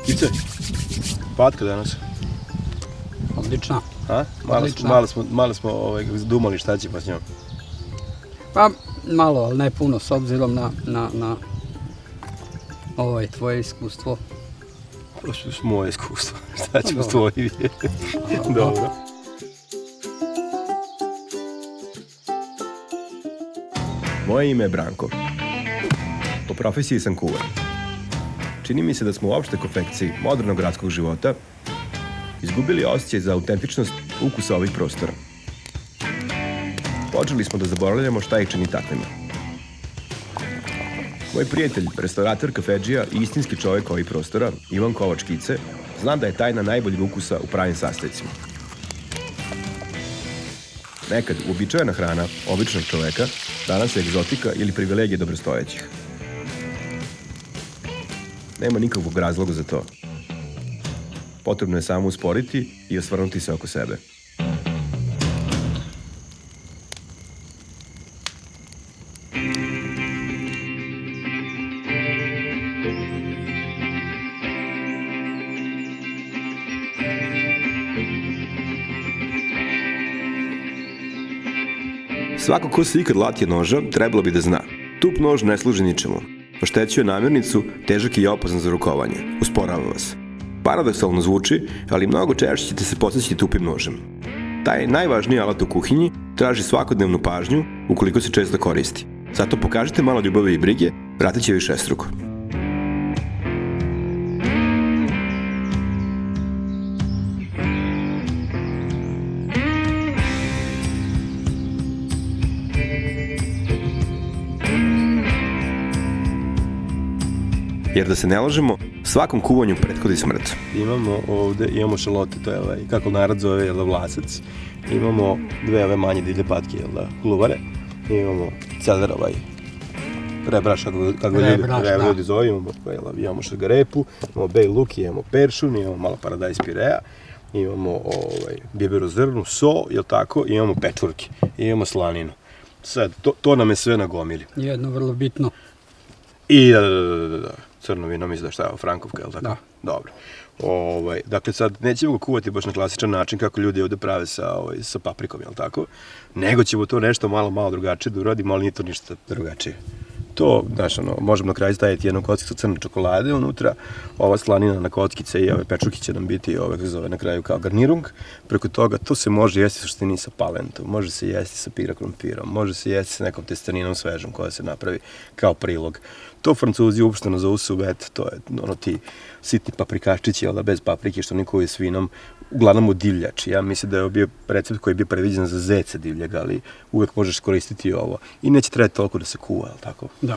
Ice, patka danas. Odlična. A? Malo smo dumali šta će pa s njom. Pa malo, ali ne puno, s obzirom na tvoje iskustvo. To su moje iskustvo. Šta ćemo s tvojim? Dobro. Moje ime je Branko. Po profesiji sam kuvar. Čini mi se da smo u opštoj konfekciji modernog gradskog života izgubili osjećaj za autentičnost ukusa ovih prostora. Počeli smo da zaboravljamo šta ih čini takvima. Moj prijatelj, restaurator, kafedžija i istinski čovjek ovih prostora, Ivan Kovač-Kice, zna da je tajna najboljeg ukusa u pravim sastojcima. Nekad uobičajena hrana običnog čoveka, danas je egzotika ili privilegije dobrostojećih. Nema nikakvog razloga za to. Potrebno je samo usporiti i osvrnuti se oko sebe. Svako ko se ikad latio noža, trebalo bi da zna. Tup nož ne služi ničemu. Oštećuje namirnicu, težak i opazan za rukovanje. Usporava vas. Paradoksalno zvuči, ali mnogo češće ćete se podsjećati tupim nožem. Taj najvažniji alat u kuhinji traži svakodnevnu pažnju ukoliko se često koristi. Zato pokažite malo ljubavi i brige, vratit će višestruko. Jer da se ne lažemo, svakom kuvanju prethodi smrt. Imamo šalote, to je kako narod zove, vlasac. Imamo dve manje divlje patke, gluvare. Imamo celer, rebraš, kako ljudi zove. Imamo šargarepu, imamo bej luk, imamo peršun, imamo malo paradajz pirea. Imamo bibirozrnu, so, imamo pečurke, imamo slaninu. Sad, to nam je sve na gomili. Jedno vrlo bitno. I da. Crno vino, mislim da šta je Frankovka, je li tako? Da. Dobro. Dakle, sad nećemo ga kuvati baš na klasičan način kako ljudi ovde prave sa paprikom, je li tako? Nego ćemo to nešto malo drugačije da uradimo, ali nije to ništa drugačije. To, znaš, možemo na kraju staviti jednu kockicu crne čokolade unutra, ova slanina na kockice i ove pečurke će nam biti na kraju kao garnirung. Preko toga, to se može jesti suštini sa palentom, može se jesti sa pira krompirom, može se jesti sa nekom testaninom svežom koja se napravi kao prilog. To Francuzi uopšteno zovu suvet, to je ti sitni paprikaščići, ali bez paprike, što niko je s vinom, uglavnom u divljač. Ja mislim da je bio recept koji je bio previđen za zeca divljega, ali uvek možeš koristiti ovo. I neće trebati toliko da se kuva, ali tako? Da.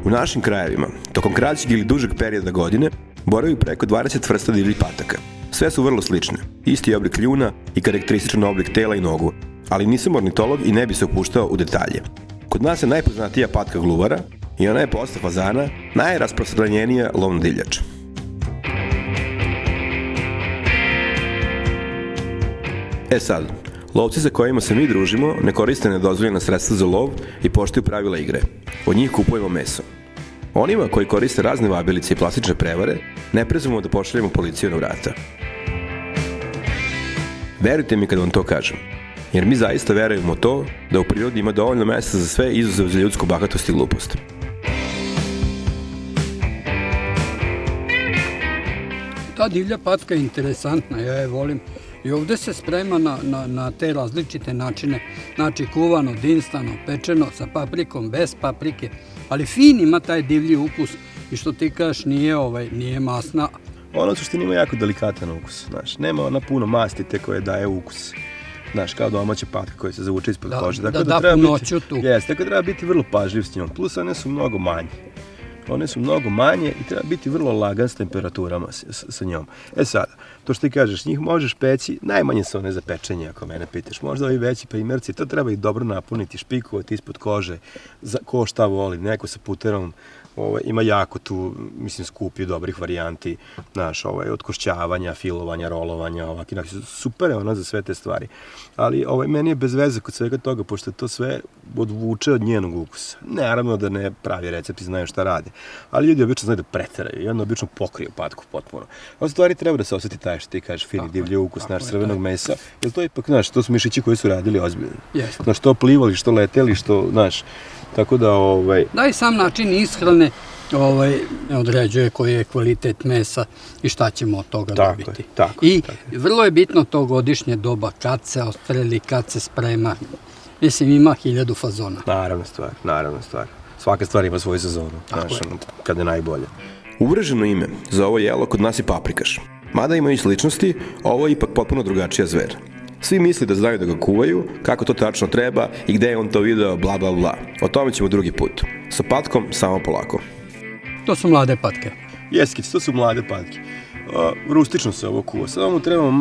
U našim krajevima, tokom kraćeg ili dužeg perioda godine, boravi preko 20 vrsta divljih pataka. Sve su vrlo slične. Isti oblik kljuna i karakterističan oblik tela i nogu, ali nisam ornitolog i ne bi se upuštao u detalje. Kod nas je najpoznatija patka gluvara i ona je posle fazana najrasprostranjenija lovna divljač. Sad, lovci sa kojima se mi družimo ne koriste nedozvoljena sredstva za lov i poštuju pravila igre. Od njih kupujemo meso. Onima koji koriste razne vabilice i plastične prevare, ne prezumemo da pošaljemo policiju na vrata. Verujte mi kad vam to kažem. Jer mi zaista verujemo to da u prirodi ima dovoljno mesta za sve izuzev za ljudsku bahatost i glupost. Ta divlja patka je interesantna, ja je volim. I ovde se sprema na te različite načine. Znači kuvano, dinstano, pečeno, sa paprikom, bez paprike. Ali fin ima taj divlji ukus i što ti kažeš nije masna. Ona u suštini ima jako delikatan ukus, znaš. Nema ona puno masti te koje daje ukus. Znaš, kao domaća patka koja se zavuče ispod kože. Da punoću tu. Jeste, tako treba biti vrlo pažljiv s njom. Plus one su mnogo manje. One su mnogo manje i treba biti vrlo lagan s temperaturama sa njom. Sada, to što ti kažeš, njih možeš peći, najmanje su one za pečenje, ako mene pitaš. Možda ovi veći primjerci, to treba ih dobro napuniti, špikovati ispod kože, ko šta voli, neko sa puterom, ima jako tu, mislim, skupi dobrih varijanti, znaš, od košćavanja, filovanja, rolovanja, ovak, inak, super je ona za sve te stvari. Ali meni je bez veze kod svega toga, pošto to sve odvuče od njenog ukusa. Naravno da ne pravi recepti znaju šta rade, ali ljudi obično znaju da preteraju i onda obično pokriju patku potpuno. A stvari treba da se osjeti taj što ti kažeš, fini divlji ukus naš crvenog mesa, jer to ipak, znaš, to su mišići koji su radili ozbiljno. Znaš, što plivali, što leteli, što, znaš, tako da, Da, i sam način ishrane određuje koji je kvalitet mesa i šta ćemo od toga dobiti. I vrlo je bitno to godišnje doba, kad se ostreli, kad se sprema. Mislim, ima 1000 fazona. Naravno stvar. Svaka stvar ima svoju sezonu, znaš, kad je najbolje. Uvreženo ime za ovo jelo kod nas je paprikaš. Mada imaju i sličnosti, ovo je ipak potpuno drugačija zver. Svi misli da znaju da ga kuvaju, kako to tačno treba i gde je on to video, bla bla bla. O tome ćemo drugi put. Sa patkom samo polako. To su mlade patke. Jeskić, to su mlade patke. Rustično se ovo kuva. Samo mu treba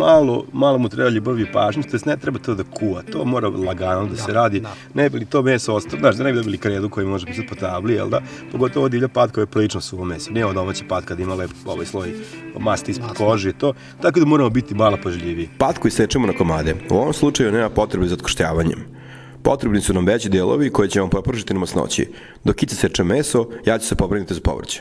malo mu treba ljubavi i pažnje, to jest ne treba to da kuva, to mora lagano da se radi, ne bi li to meso ostalo, znaš, da ne bi dobili kredu koji može pisati po tabli, jel da? Pogotovo ovo divlja patka je prilično suvo meso, nije ovo domaća patka da ima lep ovaj sloj masti ispod kože i to, tako da moramo biti malo pažljiviji. Patku isečemo na komade, u ovom slučaju nema potrebe za otkošćavanjem. Potrebni su nam veći delovi koje ćemo popržiti na masnoći. Dok Ica seče meso, ja ću se pobrinuti za povrće.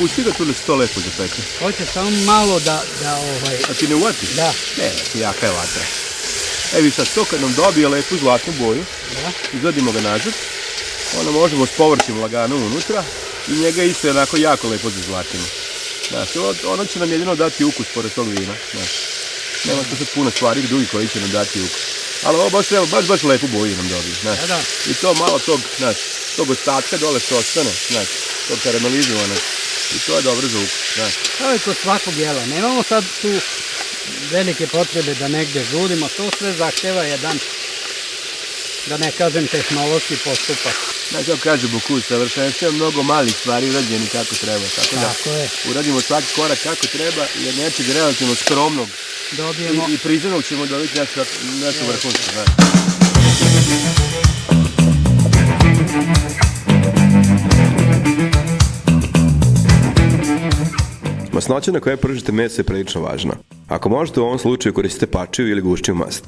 Pusti ga tu da se to lepo zapeke. Hoće samo malo da A ti ne uvati? Da. Ne, jaka je vatra. Evi sad, to kad nam dobije lepu zlatnu boju, izvadimo ga nazad, onda možemo s povrćem lagano unutra i njega isto jednako jako lepo zazlatimo. Znaš, ono će nam jedino dati ukus pored tog vina, znaš. Nema to sad puno stvari drugi koji će nam dati ukus. Ali ovo baš treba, baš lepu boju nam dobije, znaš. I to malo tog, znaš, tog ostatka dole što ostane, znaš, tog karamelizovanog. I to je dobro za ukus, znaš. Kao i kod svakog jela. Nemamo sad tu velike potrebe da negde žurimo. To sve zahtjeva jedan, da ne kažem, tehnološki postupak. Znaš, kako kaže Bocuse, savršenstvo je mnogo malih stvari urađeni kako treba. Tako da uradimo svaki korak kako treba, jer nečeg relativno skromnog i prizornog ćemo dobiti nešto vrhunsko, znaš. Masnoća na kojoj pržite meso je prilično važna. Ako možete u ovom slučaju koristite pačiju ili gušćiju mast.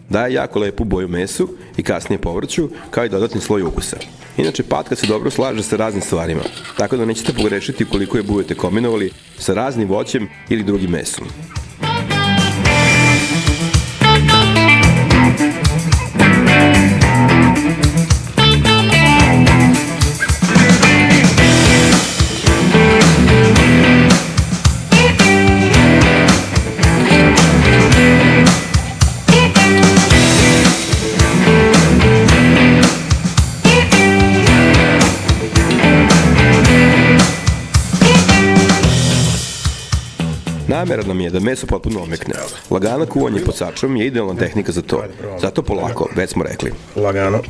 Daje jako lepu boju mesu i kasnije povrću, kao i dodatni sloj ukusa. Inače, patka se dobro slaže sa raznim stvarima, tako da nećete pogrešiti ukoliko je budete kombinovali sa raznim voćem ili drugim mesom. Namera nam je da meso potpuno omekne. Lagano kuvanje pod sačom je idealna tehnika za to. Zato polako, već smo rekli. Lagano.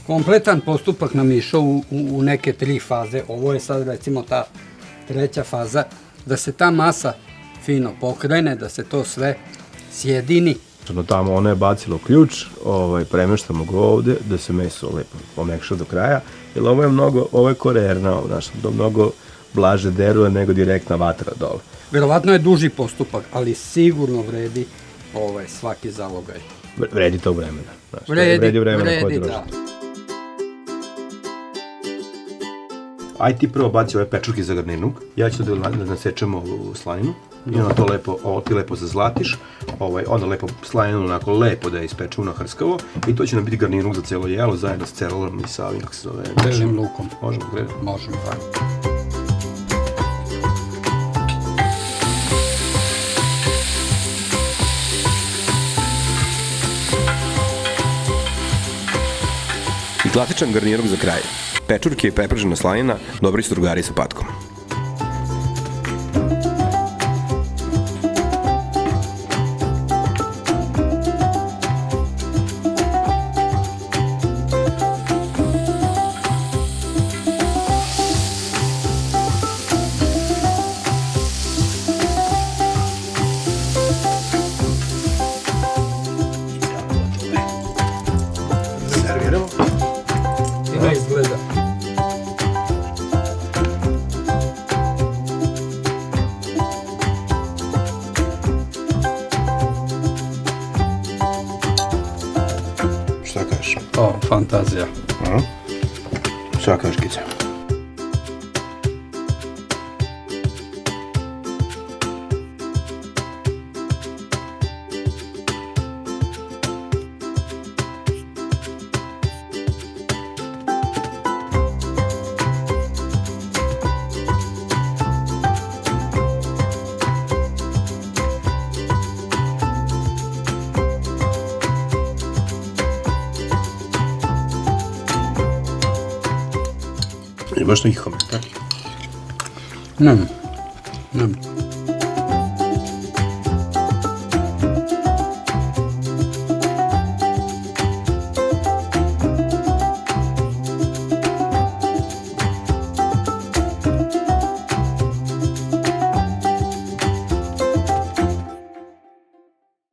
Kompletan postupak nam je išao u neke 3 faze. Ovo je sad recimo ta 3. faza, da se ta masa fino pokrene, da se to sve sjedini. Tamo ono je bacilo ključ, premeštamo ga ovde, da se meso lepo pomekša do kraja, jer ovo je korerna, mnogo blaže deruje nego direktna vatra dole. Verovatno je duži postupak, ali sigurno vredi svaki zalogaj. Vredi to vremena. Vredi, da. aj ti prvo baci ove pečurke za garnirnuk, ja ću da nasečem ovu slaninu, i onda to lepo, ovo ti lepo zazlatiš, onda lepo slaninu onako lepo da je ispečemo na hrskavo, i to će nam biti garnirnuk za celo jelo, zajedno s cerolom i sa ovim, kako se zove... Belim lukom. Možemo gledati? Možemo. I klasičan garniruk za kraj. Pečurke i prepržena slanina dobri su drugari sa patkom. Serviramo. I ne izgleda. Šta kažeš? O, fantazija. Šta kažeš, Kica? Imaš neki komentar? Nemam.